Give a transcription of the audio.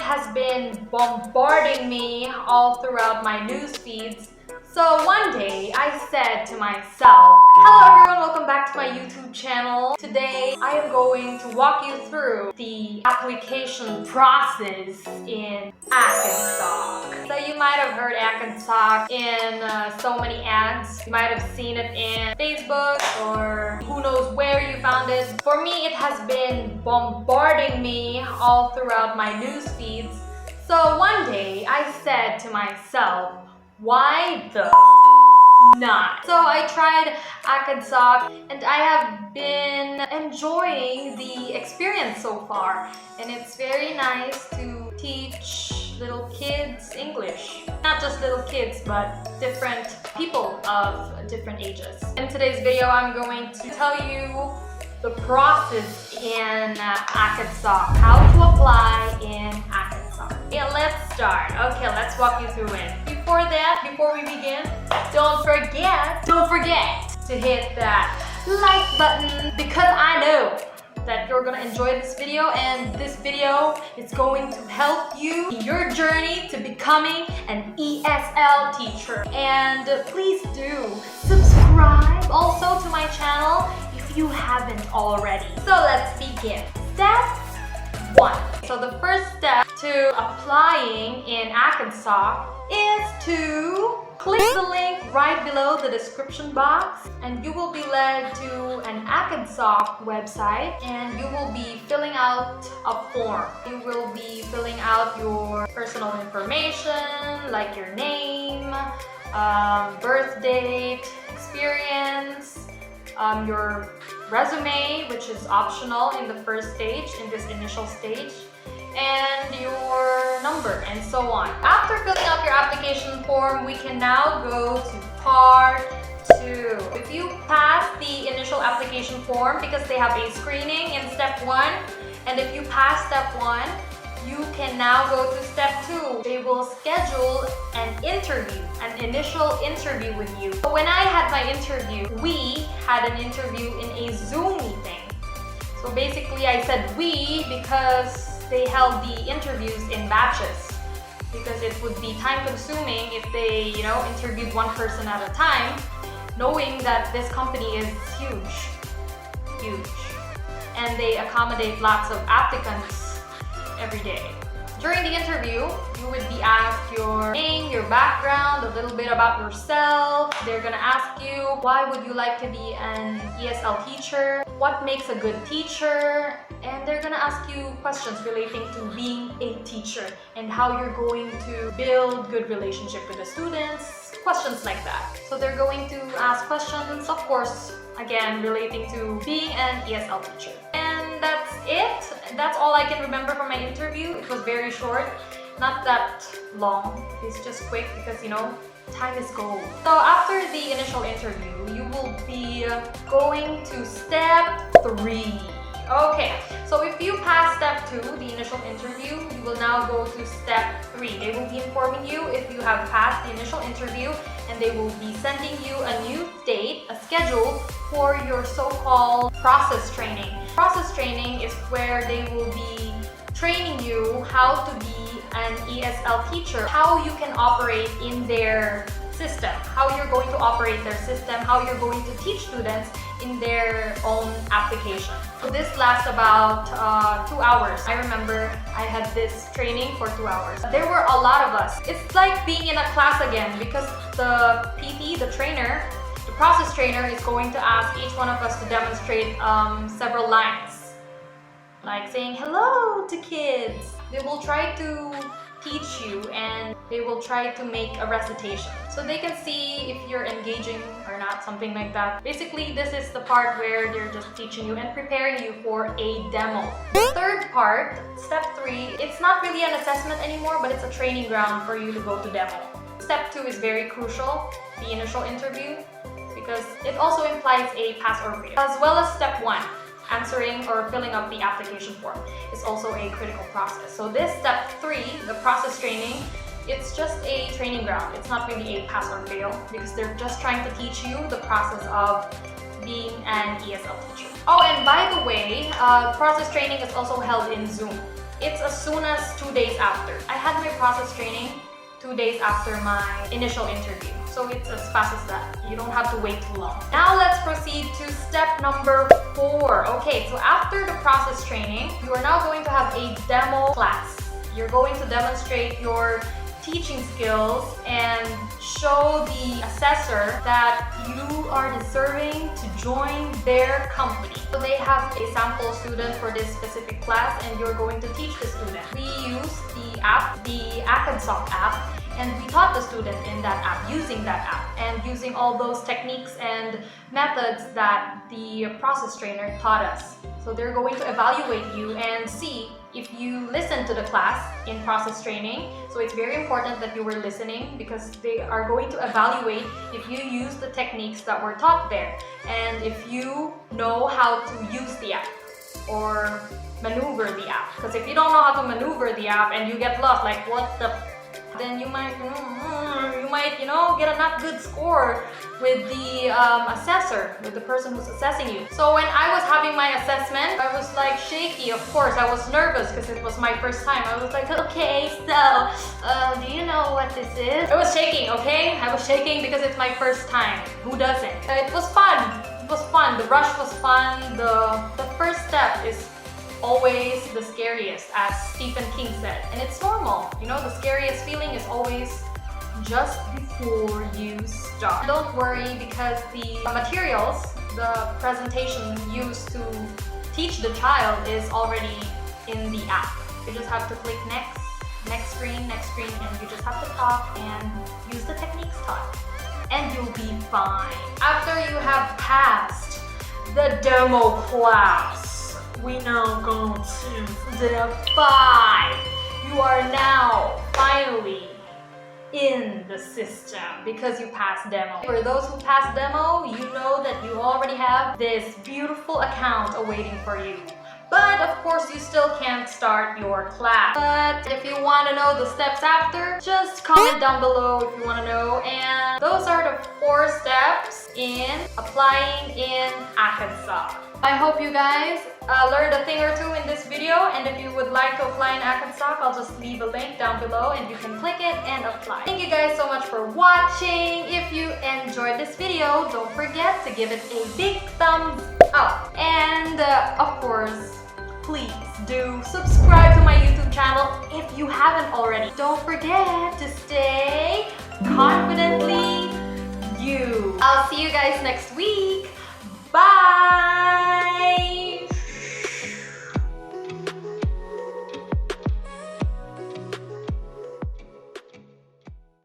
it has been bombarding me all throughout my news feeds. So one day I said to myself, hello everyone, welcome back to my YouTube channel. Today I am going to walk you through the application process in ACADSOC. So you might have heard ACADSOC in so many ads. You might have seen it in Facebook or who knows where you found it. For me, it has been bombarding me all throughout my news feeds. So one day I said to myself, why the not? So I tried ACADSOC and I have been enjoying the experience so far. And it's very nice to teach little kids English. Not just little kids, but different people of different ages. In today's video, I'm going to tell you the process in ACADSOC, how to apply in ACADSOC. Yeah, let's start. Okay, let's walk you through it. Before we begin, don't forget to hit that like button because I know that you're gonna enjoy this video, and this video is going to help you in your journey to becoming an ESL teacher. And please do subscribe also to my channel if you haven't already. So let's begin. Step 1. So the first step to applying in ACADSOC is to click the link right below the description box, and you will be led to an ACADSOC website, and you will be filling out a form. You will be filling out your personal information like your name, birth date, experience, your resume, which is optional in the first stage, in this initial stage, and your number, and so on. After filling out your application form, we can now go to part 2. If you pass the initial application form, because they have a screening in step 1, and if you pass step 1, you can now go to step 2. They will schedule an interview, an initial interview with you. So when I had my interview, we had an interview in a Zoom meeting. So basically I said we because they held the interviews in batches, because it would be time consuming if they, interviewed one person at a time, knowing that this company is huge, and they accommodate lots of applicants every day. During the interview, you would be asked your name, your background, a little bit about yourself. They're gonna ask you, why would you like to be an ESL teacher? What makes a good teacher? And they're gonna ask you questions relating to being a teacher and how you're going to build good relationship with the students, questions like that. So they're going to ask questions, of course, again, relating to being an ESL teacher. And that's it. That's all I can remember from my interview. It was very short, not that long. It's just quick because, time is gold. So after the initial interview, you will be going to step 3. Okay, so if you pass step 2, the initial interview, you will now go to step 3. They will be informing you if you have passed the initial interview, and they will be sending you a new date, a schedule for your so-called process training. Process training is where they will be training you how to be an ESL teacher, how you can operate in their system, how you're going to operate their system, how you're going to teach students in their own application. So this lasts about 2 hours. I remember I had this training for 2 hours. There were a lot of us. It's like being in a class again, because the PT, the trainer, the process trainer is going to ask each one of us to demonstrate several lines, like saying hello to kids. They will try to teach you, and they will try to make a recitation so they can see if you're engaging or not, something like that. Basically, this is the part where they're just teaching you and preparing you for a demo. The third part, step 3, it's not really an assessment anymore, but it's a training ground for you to go to demo. Step 2 is very crucial, the initial interview, because it also implies a pass or fail, as well as step 1. Answering or filling up the application form is also a critical process. So this step 3, the process training, it's just a training ground. It's not really a pass or fail, because they're just trying to teach you the process of being an ESL teacher. Oh, and by the way, process training is also held in Zoom. it's as soon as 2 days after. I had my process training 2 days after my initial interview. So it's as fast as that. You don't have to wait too long. Now let's proceed to step number 4. Okay, so after the process training, you are now going to have a demo class. You're going to demonstrate your teaching skills and show the assessor that you are deserving to join their company. So they have a sample student for this specific class and you're going to teach the student. We use the app, the ACADSOC app, and we taught the student in that app, using that app, and using all those techniques and methods that the process trainer taught us. So they're going to evaluate you and see if you listen to the class in process training. So it's very important that you were listening because they are going to evaluate if you use the techniques that were taught there and if you know how to use the app or maneuver the app. Because if you don't know how to maneuver the app and you get lost, like what the then you might get a not good score with the assessor, with the person who's assessing you. So when I was having my assessment, I was like shaky. Of course, I was nervous because it was my first time. I was like, okay, so do you know what this is? I was shaking, okay? I was shaking because it's my first time. Who doesn't? It was fun. It was fun. The rush was fun. The first step is always the scariest, as Stephen King said. And it's normal. You know, the scariest feeling is always just before you start. Don't worry because the materials, the presentation used to teach the child is already in the app. You just have to click next screen, and you just have to talk and use the techniques taught. And you'll be fine. After you have passed the demo class, we now go to step 5. You are now finally in the system because you passed demo. For those who passed demo, you know that you already have this beautiful account awaiting for you. But of course, you still can't start your class. But if you want to know the steps after, just comment down below if you want to know. And those are the 4 steps in applying in ACADSOC. I hope you guys learned a thing or two in this video, and if you would like to apply in ACADSOC, I'll just leave a link down below and you can click it and apply. Thank you guys so much for watching. If you enjoyed this video, don't forget to give it a big thumbs up. And of course, please do subscribe to my YouTube channel if you haven't already. Don't forget to stay confidently you. I'll see you guys next week. Bye!